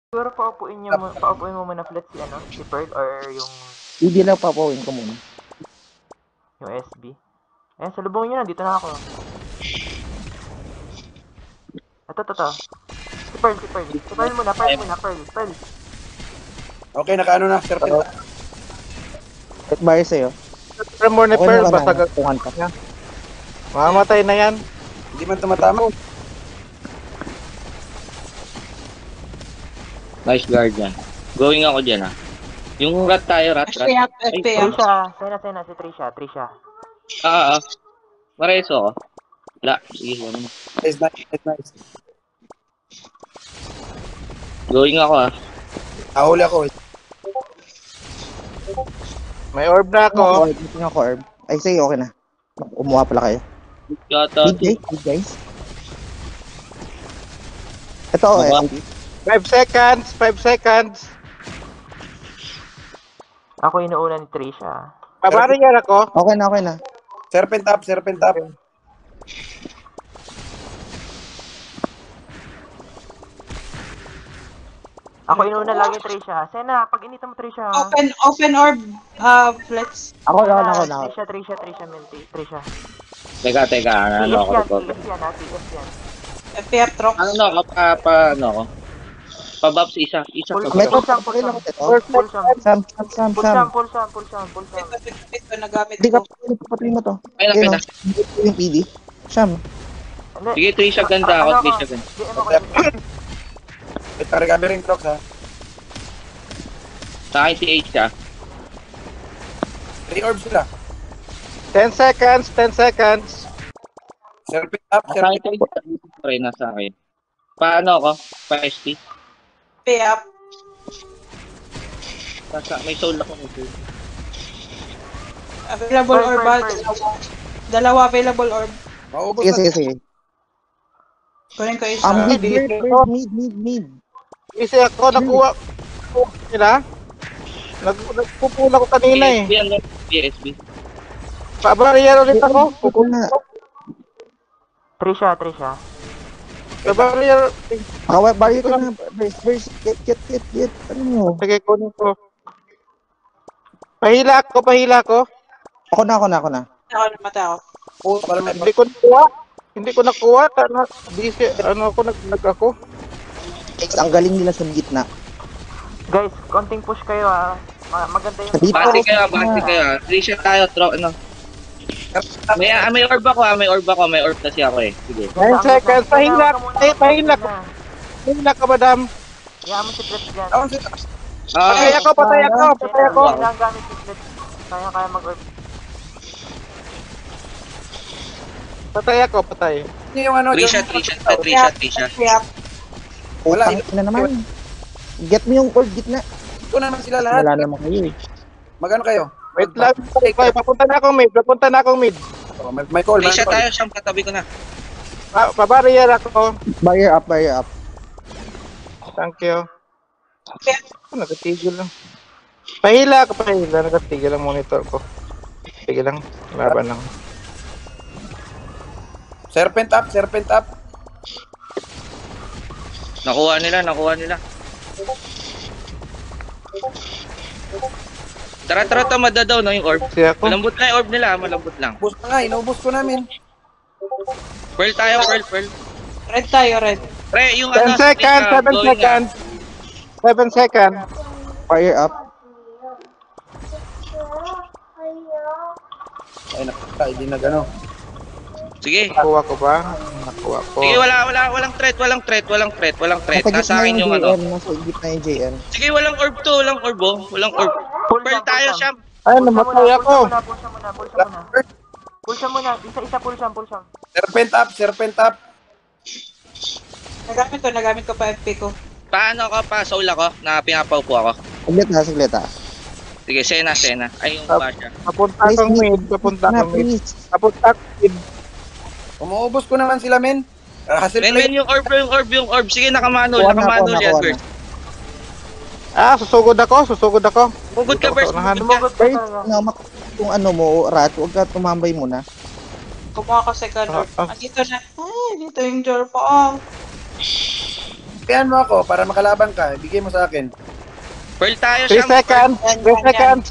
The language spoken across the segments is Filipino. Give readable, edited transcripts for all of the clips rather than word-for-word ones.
Siguro paupuin mo muna flat si Pearl or Hindi lang papawin ko muna. yung SB. Ayan, salubungin nyo na, dito na ako. Ito. Si Pearl. Si Pearl muna, Pearl. Okay, nakaano na, sir. At bayo sa'yo. Tremor ni Okay Pearl, na basta ka na. Tukan ka. mamamatay na yan. Hindi man tumatama. Nice guard yan. Going ako dyan Yung rat tayo, rat. FP up. Sena, si Trisha. Mareso ako. Wala, sige, ano. Nice. Going ako Nahuli ako. May orb na ako. Ito nga ko, Herb. Ay, sige, okay na. Umuha pala kayo. Yata. Big guys. Ito, Umuha. 5 seconds. Ako inuuna ni Trisha. Pabarrier ako. Okay na. Serpent up. Ako inuuna lagi Trisha. Sena, pag inita mo Trisha. Open orb, flex. Ako. Trisha, Menti. Trisha. Teka, ano ako. TS yan. FP up, Trox. Ano ako, ano ako. Pabab sa isa Full May Full top, sham. okay lang ito. Full sham. Sam. Ito, nagamit Hindi ka ko. patay mo to. Ay, Ayun, napita. yung PD. Sam. Sige, Trisha ganda ako, Trisha ganda. DM ako dito. Ito, recovering clocks, ha. Sa akin si H 3 orbs sila. 10 seconds. Serpent up. Sa akin si H. Nasa akin. Paano ako? Pa-ST? FP up. May soul ako. Available orb, dalawa available orb. Maubos na. Sige. Kunin ko isa. Mid. Kasi ako nakuha nila. Nagpupula ko kanina PSB. Pabarrier ulit ako. Na. Trisha. Pabarrier. Bayo ka na. Verse. Get. Ano mo? Sige, kunin ko. Pahila ko. Ako na. Ako namatay ako. Para may Hindi ko nakuha. Nag ako. Ang galing nila sa gitna. Guys, konting push kayo Maganda yung... Dito. Bati kayo. Trisha tayo, ano. May orb ako may orb kasi ako Sige. 9 seconds. Pahila ko. Pahila ka, madam. Kaya mo si Flex dyan. Patay ako. Yan lang gamit si Flex. Kaya mag-orb. Patay. yung ano. Trisha. FP up. Wala. Na naman. Get mo yung old gitna. Ito naman sila lahat. Wala naman kayo Magano kayo? Wait lang. Papunta na akong mid. Oh, may call. Trisha tayo, siyang katabi ko na. Pabarrier ako. Barrier up. Thank you. Nakatigil lang. Pahila. Nakatigil ang monitor ko. Tigil lang. Laban lang. Serpent up. Nakuha nila. Tara, madadaw no yung orb. Siya ako. Malambot lang yung orb nila, malambot lang. Ubus na nga. Inaubos ko namin. Pearl tayo. Red tayo, red. Pre, yung 10 seconds. 7 seconds. Fire up. Ay, nakaka. Hindi na gano. Sige. Nakuha ko ba? Sige, walang threat. Nasa akin yung Nasa gitna yung JM. Sige, walang orb to, walang orb. Pearl tayo, Sham. Ay, namatay ako. Pull sham muna. Isa pull sham. Serpent up. Nagamit ko pa FP ko. Paano ako pa? Soul ako? Na pinapaw po ako. Saglit ha. Sige, Sena. Ay, yung Basha. Papunta akong mid. Umuubos ko naman sila, men. Hustle Men, play. yung orb. Sige, nakamanol yan, first. Susugod ako. Pugod ka, first. First, kung ano mo, Rat, huwag ka tumambay muna. Kumuha ko second orb. Dito na. Ay, dito yung Jorpong. Pihan mo ako para makalaban ka. Bigay mo sa akin. Pearl tayo 3 Sham. seconds. 3 seconds.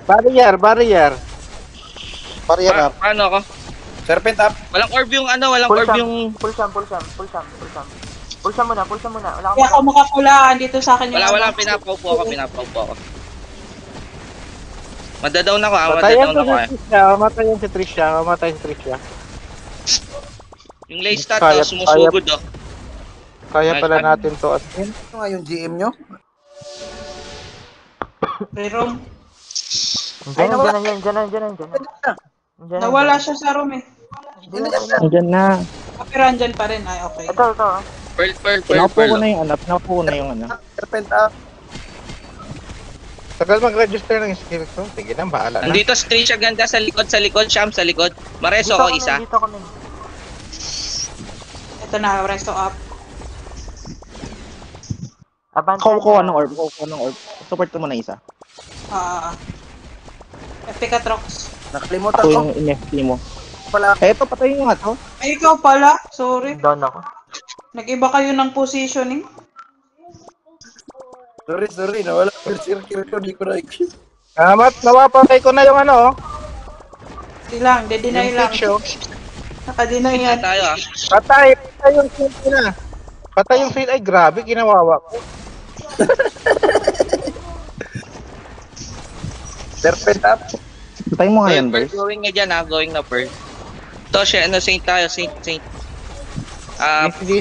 Barrier. Barrier up. Paano ako? Serpent up. Walang orb yung ano, walang Full orb sham, yung... full sham. Full sham muna. Wala Kaya ako akong makapulaan dito sa akin yung Wala, ano. pinapaupo ako. Madadown ako, Patayan madadown ko ako si Trisha. Mamatay si Trisha. Yung late start, Kaya- sumusugod, oh. Kaya pala natin to at Ano nga yung GM nyo? Pero Diyan na. nawala siya sa room eh. Andyan na. Pero andyan pa rin. Ay, okay. Ito. Pearl. Pinaupo ko na yung ano. Serpent up. tagal mag-register ng skill ko. Sige na, bahala na. Nandito si Trisha ganda sa likod, Sham, sa likod. Mareso ako isa. Dito kami. Ito na, resto up. Kuha ng orb. Support ko muna isa. Epic Atrox. Nakalimutan Ako ko. yung NFT mo. Pala. Eto, patayin nga to. Ay, ikaw pala. Sorry. Down ako. Nag-iba kayo ng positioning. Sorry. Nawala yung circle ko. Di ko na-exit. Nawapatay ko na yung ano. Di lang, de-deny Yung lang. picture. Naka-deny Ito yan. tayo, ah. Patay yung shield na. Patay yung shield. Ay, grabe, ginawawa ko. Serpent up. Patayin mo nga yan, Pearl, boys. going na dyan, going na Pearl. Ito, Saint tayo, Saint. Hindi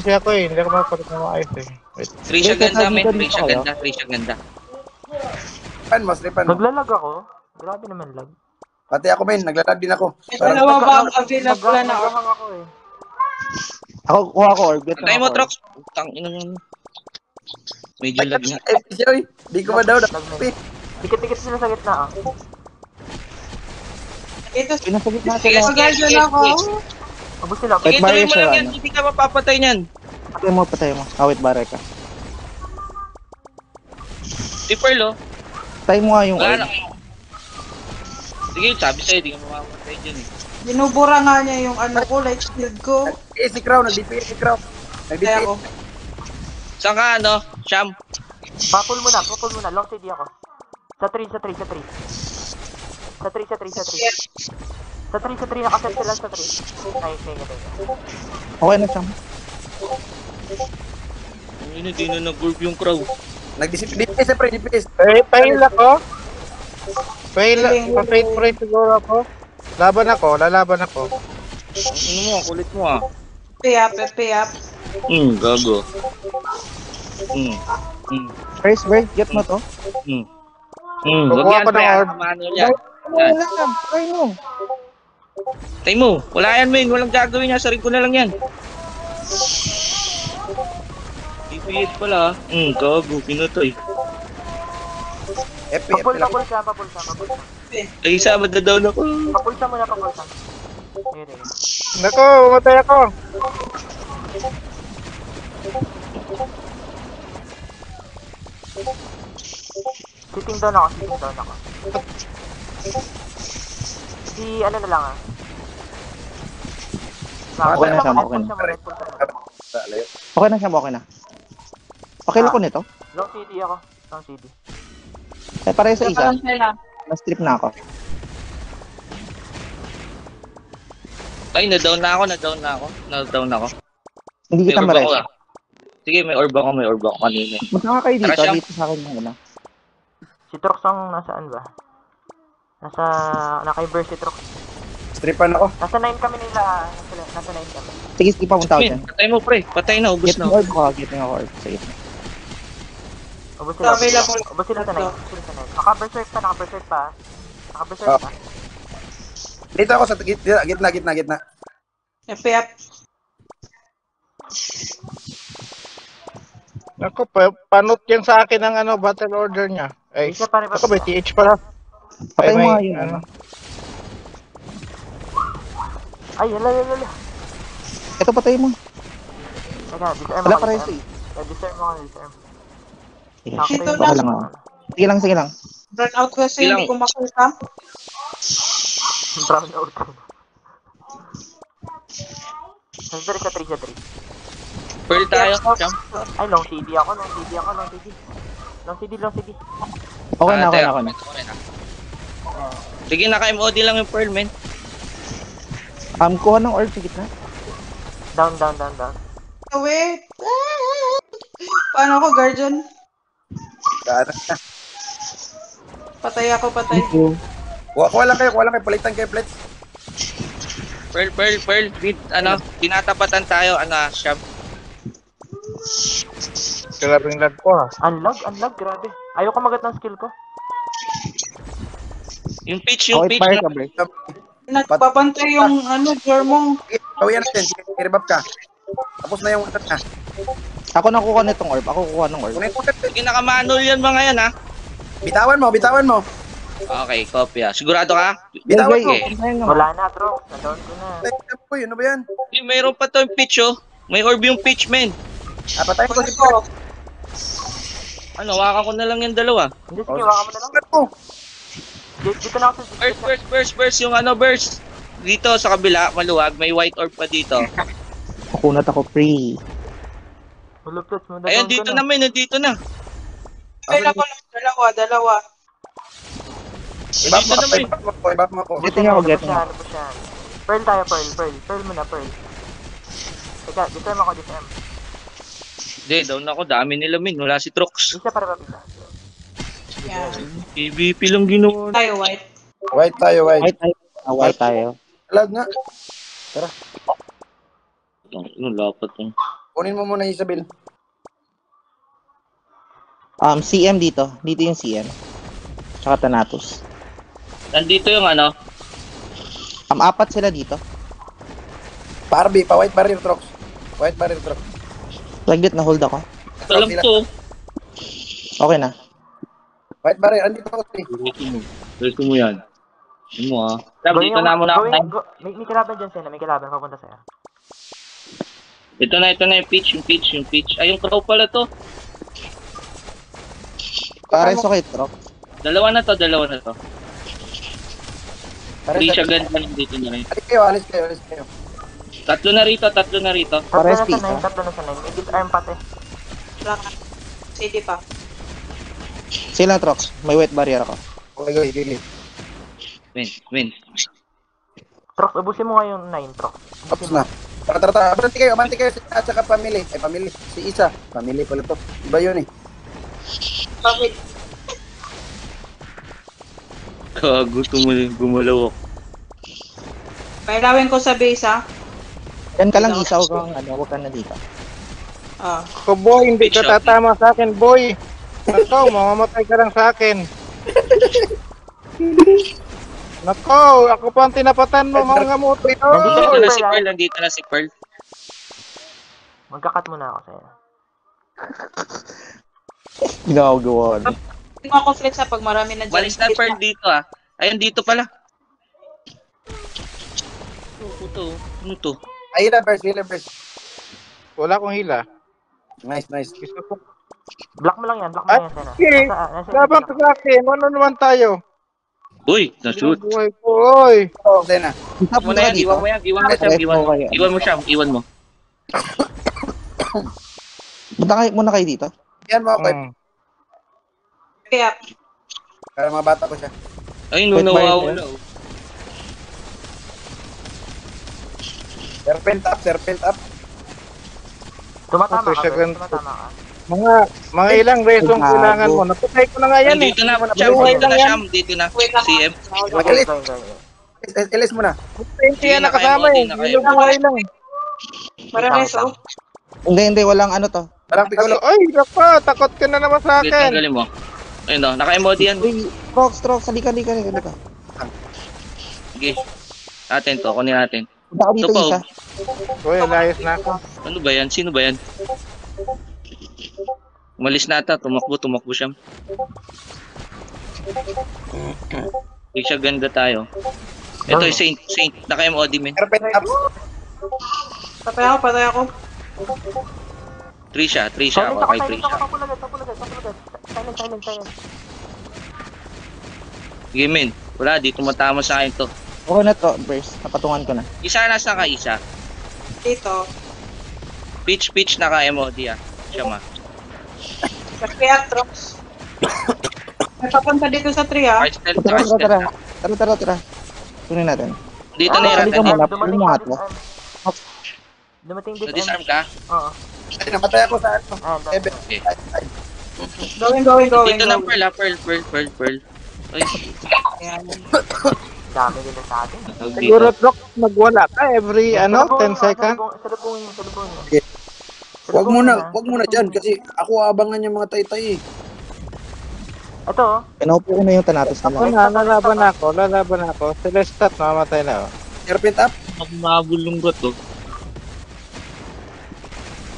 ako eh. Hindi ako makapalit na maayos eh. Wait. Trisha Wait, ganda, men. dito kayo. Trisha ganda. Stripan mo. Naglalag ako. Grabe naman lag. Pati ako, men. Naglalag din ako. Dalawa ba ang available na orb? Naghahang ako eh. Kuha ko orb. Antay mo, Trox. Tang ina mo. Medyo lag nga. Joy. Di ko ba daw Lag na. Dikit-dikit sila sa gitna ah. Ito, Pinasagit natin Sige, lang. Pagay dyan ako. Abos sila. Wait, Sige, tuloy barrier mo siya, lang yan. ano? Hindi ka mapapatay niyan. Patay mo. Awit bare ka. Si Pearl, oh. Patay mo nga yung Wala orb. na. Sige, sabi sa'yo, di ka mamamatay dyan eh. Binubura nga niya yung ano ko, light shield ko. nag-DPS si Crown. Nag-DPS si Crown. Kaya ako. Saan ka, ano? Sham. Papul muna. Long CD ako. Sa 3. Sa 3, nakaset sila sa 3. Nice. Okay na siya. Hindi na nag-group yung crowd. Nag-DPS siyempre. DPS. Pahil ako. Pa-faith siguro ako. Lalaban ako. Ano mo, kulit mo ah. Pay up. Gago. First break, get mo to. Huwag Kukuha yan ko pa ng yan. orb. Manual yan. Yan. Try mo. Tay mo. Wala yan, men. Walang gagawin niya. Sarili ko na lang yan. DPS pala. Gago. Pinutay. FP lang. Papul siya. Ay, isa. Madadown ako. Papul siya muna. Here. Nako, mamatay ako. Sitting down ako. Si ano na lang ah. Okay na siya, okay na. Okay na. Okay lang ko nito. Long CD ako. Pareho sa isa. Parang sila. Na-strip na ako. Ay, na-down na ako. Hindi kita May orb ako, mareho. ah. Sige, may orb ako kanina. Magkaka kayo dito. Tara, Siya. Dito sa akin muna. Si Trox ang nasaan ba? Naka-burst si Trox. Stripan ako. Nasa 9 kami nila. Nasa 9 kami. Sige, skip pa punta ako Men, dyan. patay mo, pre. Patay na, ubus Get na. mo orb ko. Get mo orb. Sige. Ubus sila. Available. Ubus sila sa 9. Naka-berserk pa. Dito ako sa gitna. Pay up. Nako, panot yan sa akin ang ano, battle order niya. Ay, Isa pa rin ba? ako may TH pala. Patay mo may, nga yun. ano. Ay, hala. Ito patay mo. Teka, disarm Wala ako. pareho sa Disarm ako. Sige, Dito okay lang ako. Sige lang. Run out kasi Ilang- hindi ko makita. Brown out. Sa 3. Pearl tayo, Cham. Ay, long CD ako, long CD ako, long CD. Long CD, long CD. Okay na, okay na, Teka, okay na. okay na. Sige, naka-MOD lang yung Pearl, men. Kuha ng orb, sige na. Down, down, down, down. Wait. Paano ako, Guardian? Daan. Patay ako, patay. Kuha lang kayo, palitan kayo, plates. Pearl. Tinatapatan tayo, Cham. Grabe yung lag ko ha. Unlag, grabe. Ayoko magat ng skill ko. Yung pitch, Okay, fire ka, Bert. Nagpapantay yung Jormong. Kawiyan natin, sige, i-revive ka. Tapos na yung atat na. Ako nakuha nitong orb. Ako kuha ng orb. Kunin mo, Sige, naka-manual yan mga yan, ha? bitawan mo. Okay, kopya. Sigurado ka? Bitawan mo. Wala na, bro. Na-down ko na. Uy, ano ba yan? Mayroon pa to yung pitch, oh. May orb yung pitch, men. Patayin ko si Ako. Hawakan ko na lang yung dalawa. Hindi, sige, waka mo na lang. Ano? Dito na ako sa Burst, yung burst. Dito sa kabila, maluwag, may white orb pa dito. Kukunat ako free. Huluplots mo, Ayun, dito na, men, nandito na. Kailan ko lang, dalawa. Ibab Dito na, men. mo ako. Getting ako, getting ako. Ano po siya? Pearl tayo, pearl. Pearl mo na, pearl. Teka, disarm ako, disarm. Hindi, down ako. Dami nila, men. Wala si Trox. Isa para mapita. Yan. PvP lang ginawa. Tayo, white. White tayo, white. White tayo. White tayo. Lag nga. Ano, lapat yung... Kunin mo muna Isabel. CM dito. Dito yung CM. Tsaka Thanatos. Nandito yung Apat sila dito. Barbie, white barrier trucks. White barrier truck. Lagdit na hold ako. Ito lang to. Okay na. White barrier, andito ako. Gusto mo yan. Ano mo, ha? Sabi, dito na muna ako. May kalaban dyan, Sena. May kalaban, papunta sa'yo. Ito na yung pitch. Ay, yung crow pala to. Pares okay, Trox. Dalawa na to. Three siya Alis ganda dito na rin. kayo. Tatlo na rito. Tatlo Pares na sa pizza. 9, tatlo na sa 9. May disarm pati. Lang. CD pa. Sila, Trox. May white barrier ako. Okay, go. Win. Trox, ubusin mo nga yung 9, Trox. Tapos na. Tara. Abante kayo at saka family. Family. Si Isa. Family pala to. Iba yun eh. Bakit? Gusto mo rin gumalaw ako. Pailawin ko sa base, ha? Yan ka lang, Isa. Huwag ka na dito. Ah. Ako boy, hindi ka tatama sa akin, boy. Nako, mamamatay ka lang sa akin. Nako, ako pa ang tinapatan mo, mga ngamuti. Nandito na si Pearl. Magkakat muna ako sa'yo. Ginagawa. Hindi mo ako flex, ha, pag marami na dyan. Walis na Pearl dito, ah. Ayun, dito pala. Ano to? Ayun na, first. Wala akong hila. Nice. Gusto ko. Block mo lang yan, Sena. Okay, laban ka sa akin. Ano naman tayo? Uy, na-shoot. Buhay ko, oy. Oh, okay na. Isa Muna yan, dito. iwan mo yan. Iwan mo. Muna kayo dito. Yan mo ako. Kaya, Para mabata ko siya. Ay, nawawala. Serpent up. Tumatama Okay, ka, siya Bert. ganito. Tumatama ka. Mga ilang resong kailangan mo. Napatay ko na nga yan eh. Dito na, Sham. Dito na. wait lang. CM. Alis. Go. Ilis mo na. 20 yan nakasama eh. Hindi buhay lang eh. Parehas, oh. Hindi. Walang ano to. Parang piccolo. Ay, nako, takot ka na naman sa Wait, akin. tanggalin mo. Ayun o, naka-emote yan. Uy, Trox. Halika. Sige. Atin to, kunin natin. Punta ka dito, Ito po. Isa. Uy, layas na ako. Ano ba yan? Sino ba yan? Umalis na ata. Tumakbo siya. Hindi siya ganda tayo. Ito yung Saint. Naka-MOD, men. Serpent up. Patay ako. Trisha. Silent Ako kay ako, Trisha. tapulagat. Silent. Sige, men. Wala, di tumatama sa akin to. Okay na to, Burst. Napatungan ko na. Isa, nasa ka, Isa? Dito. Peach naka-MOD ah. Siya ma. Kaya, Trox. May papunta dito sa tree, ah. Arcel, Tara, Arcel tara, na. tara. Tunin natin. Dito na yung Halika ratan. muna, Dumating puno nga ka to. Dumating So, this disarm ka? Oo. Ay, namatay ako sa ano. Ah, Ebe. Okay. Going. Dito na Pearl. Ay, Ayan. dami nila sa atin. Siguro, Trox, magwala ka every, 10 seconds. Salubungin nyo. Wag muna dyan kasi ako abangan yung mga tay-tay eh. Ito, oh. Pinaupo ko na yung Thanatos Ako nila. na, lalaban ako. Celestat, mamatay na. Oh. Serpent up. Mabulunggot to.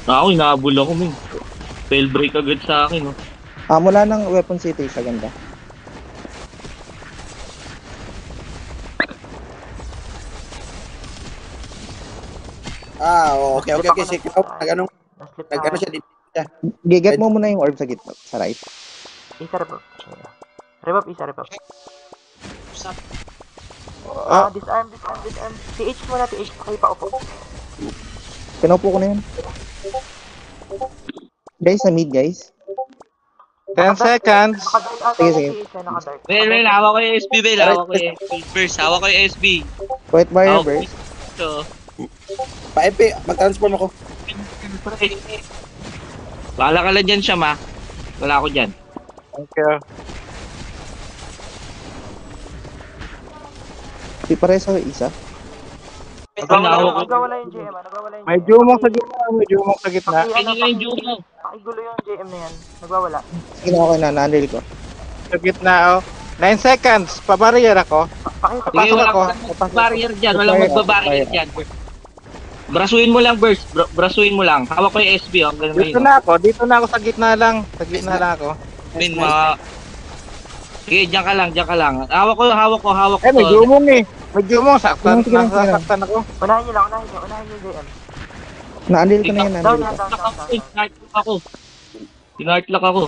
Ako, inaabol ako, min. Fail break agad sa akin, no? Mula ng Weapon City sa ganda. Okay. Sige, nag-ano siya dito. Giget mo muna yung orb sa gitna, sa right. Isa rebop. Rebop. Ah, Disarm. TH muna, TH. Okay pa upo. Pinaupo ko na yun. Guys, sa mid, guys. 10 seconds. Nakadark ata Sige. yung TH, nakadark. Bel, hawak ko yung SB, Bel. Hawak ko yung SB. First, hawak ko yung SB. White barrier Hawak ko burst. ito. Pa-EP, mag-transform ako. Bahala ka lang dyan siya, ma. Wala ako dyan. Thank you. Di pare sa isa. Nagwawala yung JM, May jumong sa gitna. Ano yung Jumo? Pakigulo yung JM na yan. Nagwawala. Sige na ako na, na-handle ko. Sa gitna, oh. 9 seconds. Pabarrier ako. Pakita Sige, Pasok ako. walang barrier dyan. Walang magbabarrier dyan. Brasuin mo lang, Burst. Brasuin mo lang. Hawak ko yung SB, oh. Ganun Dito na ako sa gitna lang. Sa gitna lang ako. Min, sige, dyan ka lang. Hawak ko. May jumong eh. May jumong. Saktan. Sige lang. Nasasaktan ako. Unahin nyo yung JM. Na-handle ko na yun, Down. Sinartlock ako.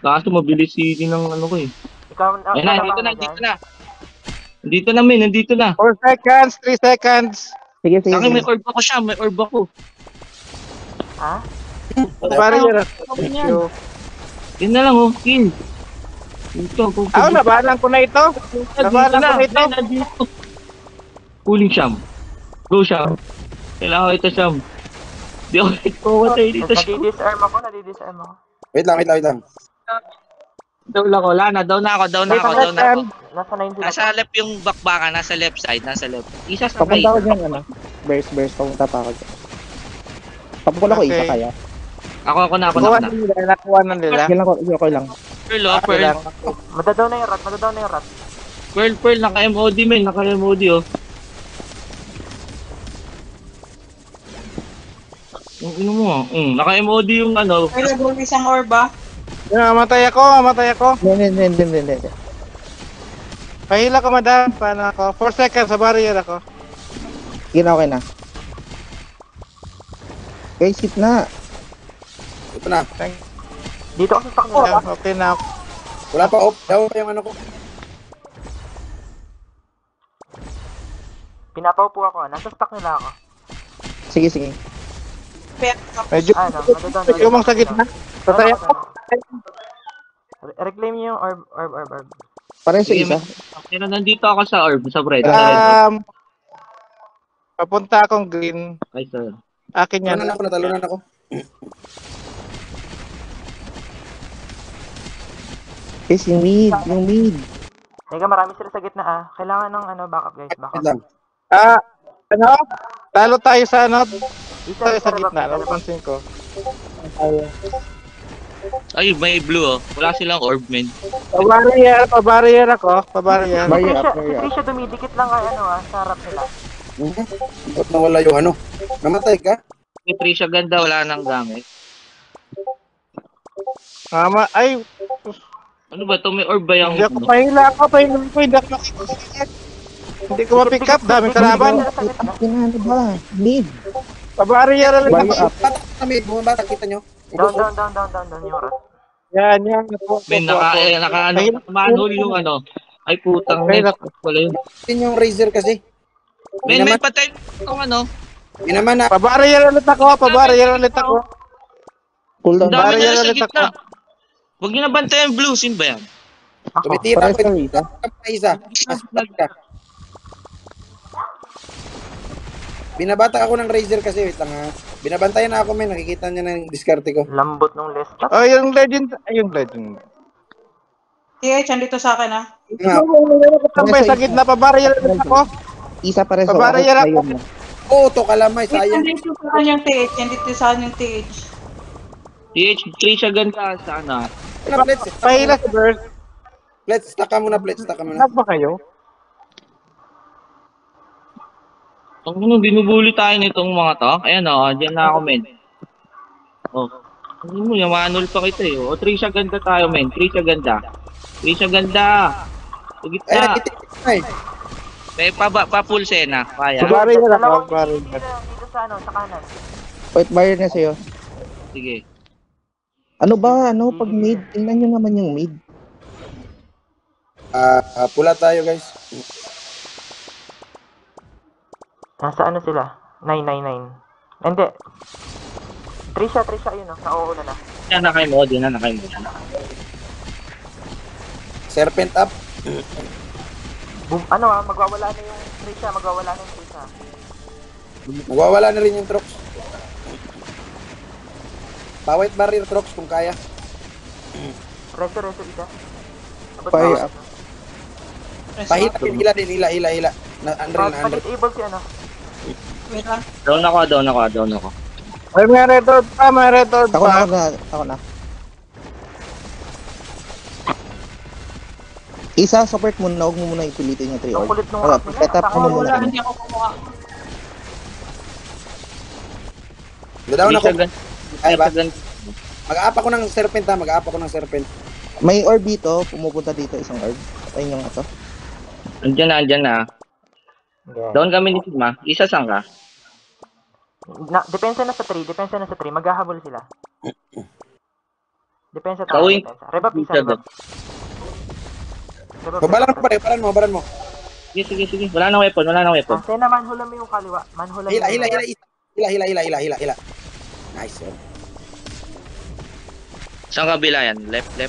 Kaso mabilis si ng ano ko eh. Ikaw, Ayun na, Nandito na, Min. 4 seconds. 3 seconds. Sige. Akin, may orb ako siya. May orb ako. Ha? Pabarrier ako. Thank you. Yun na lang, oh. Kill. Ito, Ako, nabalan ko na ito. Nabalan ko na ito. Nandito. Pulling Sham. Go, Sham. Kailangan ko ito, Sham. Di ako nagpawatay dito, Sham. Nadidisarm ako. Wait lang. Down ako. Down na ako. Nasa 9 sila. Nasa left yung bakbaka. Nasa left side. Isa sa Papunta ko dyan, Burst. Papunta pa ako dyan. Papunta ko isa Okay. kaya. Ako na. Nakuha na nila. Sige lang ko, lang. Pearl, oh, Ako Pearl. lang. Madadaw na yung rat. Pearl, naka-MOD, men. Naka-MOD, oh. Yung ino mo, naka-MOD yung ano. May nagawin isang orb, ah. Mamatay ako. Hindi. Pahila ko, madam. Paano ako? 4 seconds sa barrier ako. Sige na, okay na. Guys, hit na. Ito na. Dito ako sa stock nila. Yeah, okay na ako. Wala pa off. Daw pa yung ano ko. Pinapaupo ako. Nasa stock nila ako. Sige. Medyo Madadaw. jumong sa gitna. Patay ako. Reclaim niyo yung orb. Pare sa Sige, isa. Pero nandito ako sa orb, sa bread. Papunta akong green. Ay, sir. Akin yan. Natalunan ako. Guys, yung mid. Teka, marami sila sa gitna, Kailangan ng backup, guys. Wait Backup. lang. Talo tayo sa Isa sa rebop, gitna. isa rebop. Napansin ko. Ay, may blue, oh. Wala silang orb, men. Pabarrier ako. Pabarrier. Si Trisha dumidikit lang sa harap nila. Ba't nawala yung ano? Namatay ka? Si Trisha ganda, wala nang gamit. Ay, Ano ba ito? May orb ba yung... hindi ako pahila ako. Hindi ako makikita. Hindi ko ma-pick up. Daming kalaban. Ano ba? Mid. Pabarrier lang Barrier ako. up. Bata kami, bumabata, kita nyo. Down yung rat. Yan. Men, manhole yung ano. Ay, putang, Okay, men. Wala yun. Yun yung Razer kasi. Men, may patay itong ano. Hindi naman na. Pabarrier ulit ako, pabarrier ulit ako. Cooldown. Ang dami Barrier na sa ulit gitna. Huwag niyo nabantayan yung blue. Sino ba yan? Ako. Tumitira Pares ko. ka Rita. Isa. Binabata ako ng Razer kasi, wait lang ha. Binabantayan na ako, men. Nakikita niya na yung diskarte ko. Lambot nung Lestat. Oh, yung legend. Ay, yung legend. TH, andito sa akin ha. Nga. Tambay sa gitna, pabarrier ulit ako. Isa pares ako. Pabarrier ako. Ayun mo. Oo, to kalamay, Wait, sayang. andito sa kanyang TH. Andito sa kanyang TH. TH, Trisha ganda sana. Na, Plets. Pahila sa burst. Plets, stack ka muna, Plets. Stack ka muna. Nag ba kayo? Ang binubuli tayo nitong mga to. Ayan o, dyan na ako, men. Oh. Ano mo, yamanol pa kita eh. O, Trisha ganda tayo, men. Trisha ganda. Trisha ganda. Sa Ay, gitna. nakitik na eh. May pa-full sena. Kaya. Pabarrier ako, Dalawang pabarrier. dito sa ano, sa kanan. White barrier na sa'yo. Sige. Ano ba? Ano pag mid? Tingnan nyo naman yung mid. Pula tayo, guys. Nasa ano sila? 999. Hindi. Trisha, yun o. Nauuna na. Yan na kayo mo. Yan na kayo mo. Serpent up. Boom. Ano magwawala na yung Trisha. Magwawala na rin yung trucks. Pa-white barrier trucks kung kaya. Reso, ida. Abot Fire na. up. Pahila din, hila. Na, Andrel, na Andrel. Palit able si ano. Wait lang. Down ako. Ay, may red orb pa, may red orb Ako pa. na. Ako na. Isa, support muna. Huwag mo muna ipilitin yung 3 Ang orb. kulit nung Wala, rock nila. set up Taka- mo Wala, muna. hindi ako kumuha. Down ako. Trisha ganda. Ay ba? Trisha ganda. Mag-aap ako ng serpent ha. Mag-aap ako ng serpent. May orb dito. Pumupunta dito isang orb. Ayun yung ito. Andyan na. Yeah. Down kami ni Sigma. Isa sang ka. Depensa na sa 3. Maghahabol sila. Depensa tayo. Gawin. Rebab isa, Trisha rebab. ganda. Babalan mo. Sige. Wala nang weapon. Sena, manhulan mo yung kaliwa. Manhulan Hila. yung Nice. Oh. Saan kabila yan? Left. 9.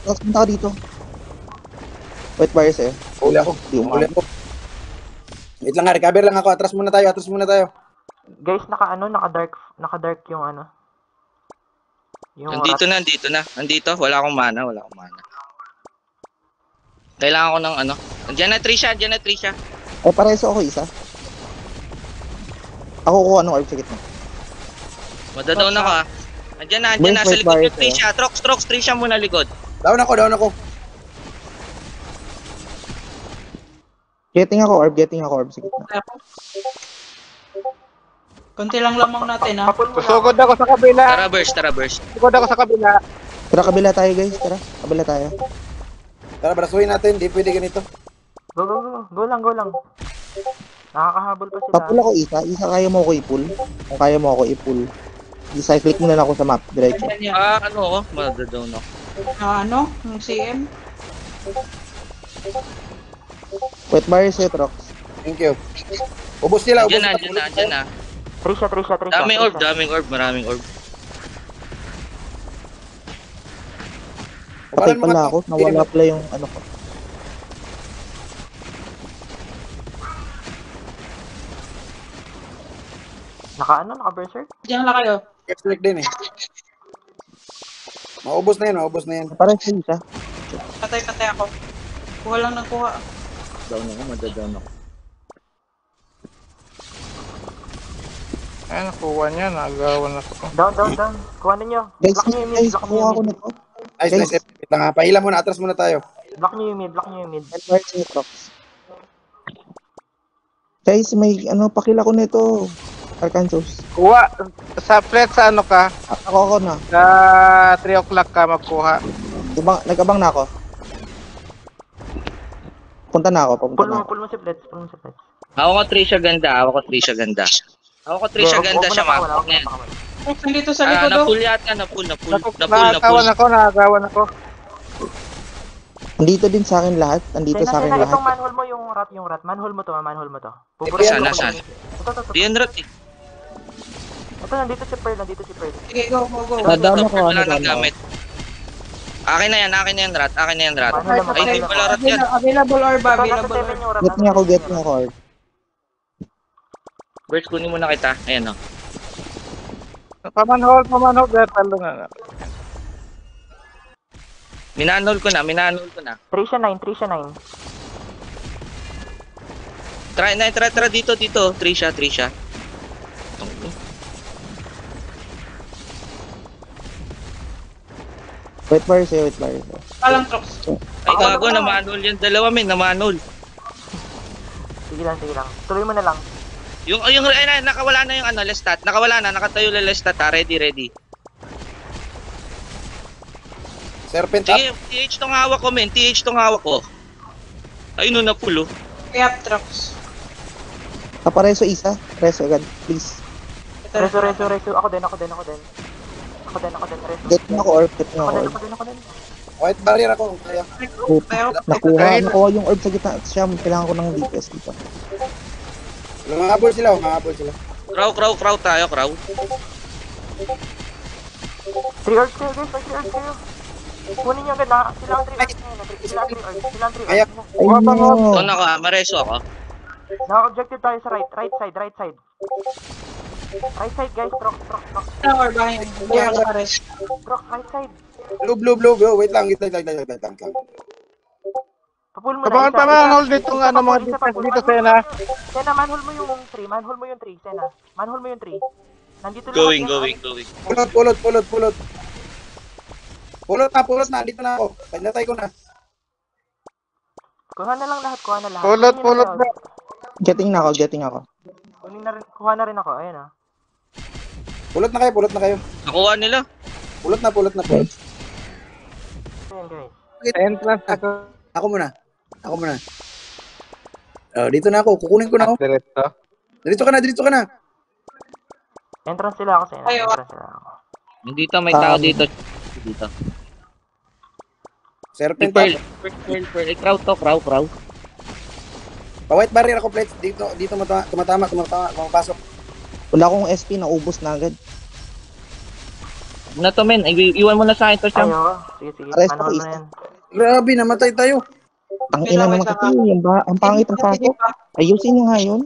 Tapos punta ka dito. White barrier sa'yo. Huli ako. Di umali. Wait lang nga, recover lang ako. Atras muna tayo. Guys, naka-dark yung ano. Yung Andito na. Wala akong mana. Kailangan ko ng ano. Andyan na Trisha. Ay, pareso ako isa. Ako kuha ng orb sa gitna. Madadaw na ka. Andyan na. Wait, Sa wait, likod wait, yung Trisha. Trox, Trisha muna likod. Down ako. Getting ako orb sa gitna. Konti lang lamang natin ha. Papul mo na. Susugod ako sa kabila. Tara, burst. Susugod ako sa kabila. Tara, kabila tayo guys. Tara, kabila tayo. Tara, brasuhin natin. Di pwede ganito. Go. Go lang. Nakakahabol pa sila. Papul ako isa. Isa kaya mo ako i-pull. Kung kaya mo ako i-pull. Isa, click muna lang ako sa map. Diretso. Ayan yan. Ano ako? Madadaw na. Ano? Yung CM? White barrier sa'yo, Trox. Thank you. Ubus nila. Andyan na. Trisha. Daming orb. Maraming orb. Patay pala ako. Nawala pala yung ano ko. Naka-berserk? Diyan lang kayo. Select din eh. Maubos na yan. Parang sa isa. Patay ako. Kuha lang ng kuha. Madadaw na ako. Ay, nakuha niya. Nagawan ako. Down. Kuha ninyo. Guys, Block nyo yung mid. guys, kuha ako nito. Nice. Wait lang ha. Pahila muna. Atras muna tayo. Block nyo yung mid. White barrier sa'yo, Trox. Guys, may pakila ko nito. Arkansas. Kuha. Sa flat sa ano ka? Ako na. Sa 3 o'clock ka magkuha. Nag-abang na ako. Papunta na ako. Pull mo si Blitz. Ako ko Trisha ganda. Siya, ma. Trox, nandito sa likod oh. Napull yata. Napull. Nagawan ako. Nandito din sa akin lahat. Nandito sa akin Sena, lahat. itong manhole mo yung rat. Manhole mo to. Saan? Sa Ito. Di yan rat eh. Ito, nandito si Pearl. Sige, go. Nadama ko, Wala nang nadama ko. gamit. Akin na yan, rat. Manhol naman. Ay, di pala rat yan. Available orb, Ito, nasa available 7 orb. yung Get niya ako, Orb. Birds, kunin mo na kita. Ayan o. Pamanhol, dahil talo na. Minanol ko na. 3 siya 9. Try dito. 3 siya. Wait bar sa'yo. Palang Trox. Ay, gago, namanol yan. Dalawa, men, namanol. Sige lang. Tuloy mo na lang. Nakawala na yung Lestat. Nakatayo yung Lestat, ha. Ready. Serpent up. Sige, TH tong hawak ko, men. Ayun, na pulo. Kaya Trox. Kapareso isa. Reso agad, please. Reso. Ako din. Reso. Get niya ako, Orb. Ako din. White barrier ako. Kaya. Nakuha yung orb sa gitna. Siya, kailangan ko ng DPS dito. Umahabol sila. Crow tayo. 3 orbs kayo, guys. 3 orbs kayo. Kunin niyo agad na. Silang 3 orbs ngayon. Silang 3 orbs. Ayak. Ayun. Ito na ka, mareso ako. Naka-objective tayo sa right side. Right side, guys. Trox. Palang orb, bahay. Hindi ako pares. Trox, right side. Blue. Wait lang. Papul mo na. Pamanhol dito nga ng mga defense dito, Sena. Sena, manhol mo yung 3. Sena. Manhol mo yung 3. Nandito lang. Going. Pulot na. Dito na ako. Pinatay ko na. Kuha na lang lahat. Pulot na. Getting na ako. Kuha na rin ako. Ayun ah. Pulot na kayo. Nakuha nila. Pulot na. Ayun, guys. Entrance ako. Ako muna. Dito na ako. Kukunin ko na ako. Diretso. Dito ka na. Entrance sila ako, Sena. Entrance sila ako. Nandito, may tao dito. Serpent Pearl. Crow. Pa-white barrier ako, plates. Dito tumatama. Pumapasok. Wala akong SP, naubos na agad. Na to, men. Iwan mo na sa akin to, Siyam. Ayo. Sige. Arrest Manhol ako, mo na yan. Grabe, namatay tayo. Ang ina naman kasi, ang pangit ng pasok. Ayusin niyo nga yun.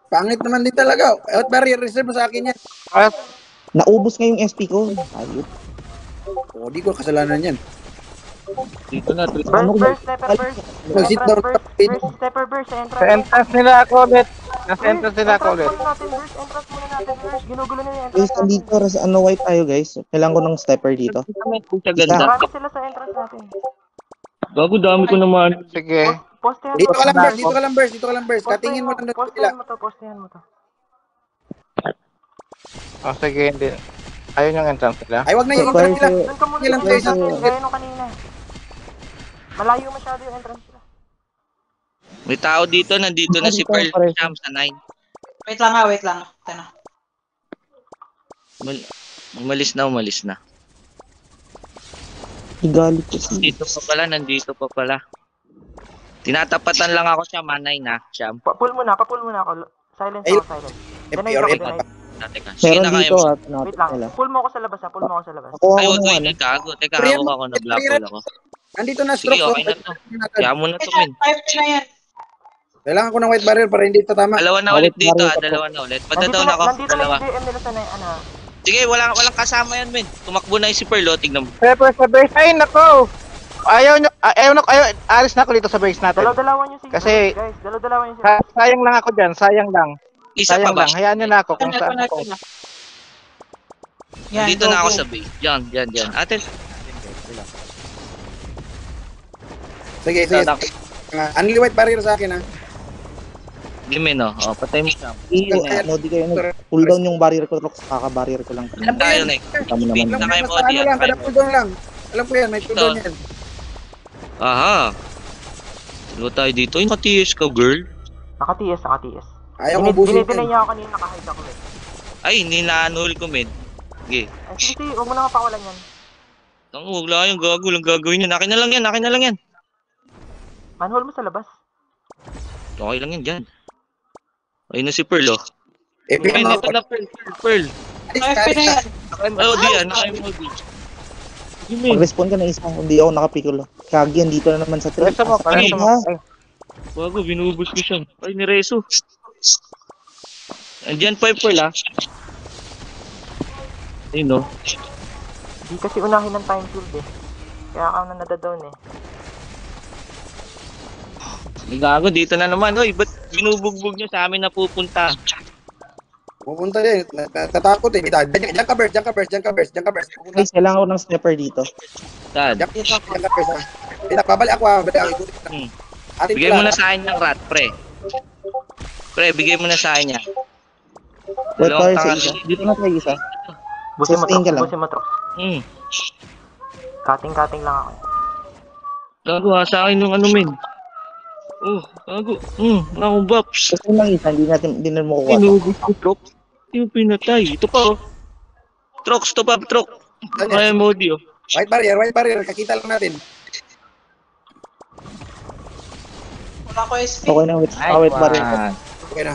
Pangit naman din talaga. White barrier, reserve mo sa akin yan. Naubos nga yung SP ko. Ayun. Di ko kasalanan yan. Dito na. Burst, stepper burst. Mag-sit down. Stepper burst sa Sa entrance. entrance nila ako ulit. Nasa entrance nila ako ulit. Entrance muna natin, burst. Ginugulo na yung Guys, entrance natin. nandito sa white tayo guys. Kailangan ko ng stepper dito. Sa ganda. Marami sila sa entrance natin. Gago, dami ko naman. Sige. Postehan Dito mo. ka lang, burst. Katingin mo lang doon sila. Postehan mo to. Sige, hindi. Ayun yung entrance nila. Ay, wag na yung Fire entrance nila. sa'yo. Doon ka muna Ilang sa plays entrance na- natin, gaya nung kanina. Malayo masyado yung entrance nila. May tao dito, nandito na si Pearl Siyam sa 9. Wait lang. Ito na. Umalis na. Igalit kasi. Nandito pa pala. Tinatapatan lang ako siya, manay na. Siyam. Pull mo na ako. Silence Ayun. ako, silence. FPR, Deny. Teka, sige Meron na kayo. dito at Wait napit lang. nila. Pull mo ako sa labas ha. Nakuha Ay, ko wag ng ko ano. gago. Teka, hawak ako, nag-blackpool ako. Nandito na, Sige, stroke. okay na to. Kaya mo na to, men. 5 na yan. Kailangan ko ng white barrier para hindi tatama. Dalawa na ulit dito, dalawa na ulit. Padadaw na ako, Nandito na dalawa. yung DM nila sa ano. Sige, walang kasama yan, men. Tumakbo na yung si Pearl, oh, tignan mo. Pepper sa base. Ay, nako! Ayaw, alis na ako dito sa base natin. Dalaw-dalawan yung si Kasi- guys. Dalaw-dalawan yung si Sayang lang ako dyan, sayang lang. Isa pa Sayang ba? lang, hayaan nyo na ako kung Ito saan ako. na. Yan, Dito go, na ako go. sa base. Diyan. Ate, Sige. Only white barrier sa akin, ha. men, oh. Oh, patay mo siya. Di kayo pull down yung barrier ko, Rox. Kaka-barrier ko lang. Tayo, Nick. Tama naman. Bigla kayo mo, Basta Odi. lang, kada cooldown lang. Alam ko yan, may cooldown yan. Aha. Tulo tayo dito. Yung ka-TS ka, girl. Naka-TS. Ayaw mo busin Dinidinay yan. niya ako kanina, nakahide ako eh. Ay, ninaanol ko, men. Sige. Ay, sige, huwag mo na mapakawalan yan. Huwag lang yung gago lang gagawin yan. Akin na lang yan. Manhole mo sa labas. Okay lang yan dyan. Ayun na si Pearl, oh. Eh, Ayun, bigyan mo ito na Pearl. Naka-FP na yan. Naka-MOD yan, naka-MOD. Sige, men. Mag-respawn ka na isa, hindi ako nakapikol. Kagi, andito na naman sa tree. Resa mo, Ay, resa mo. ha? Ay, Bago, binubus ko siya. Ay, ni Reso. Andiyan pa yung Pearl, ah. Ayun, no. Di kasi unahin ng time field eh. Kaya ako na nadadown eh. May gago, dito na naman. Hoy, ba't binubugbog niya sa amin na pupunta? Pupunta din. Natatakot eh. Diyan ka, Bert. Pupunta. Guys, kailangan ko ng sniper dito. Dad, Diyan ka, Bert. Pinapabalik ako ha. Hmm. Atin bigay mo na sa akin ng rat, pre. Pre, bigay mo na sa akin yan. Wait, Dalawang pare, sa tanga- isa. Dito na tayo isa. Busin mo Sustain ka Trox, lang. busin mo Trox. Hmm. Cutting lang ako. Gago, ha, sa akin yung ano, men. Oh, gago. Wala akong buffs. Gusto lang isa, hindi na mo kukuha. Inubos ko, Trox. Hindi mo pinatay. Ito pa, oh. Trox, to pa, Trox. Kaya modi, oh. White barrier. Kakita lang natin. Wala ko SP. Okay na, wait. Wait, pare. Okay na.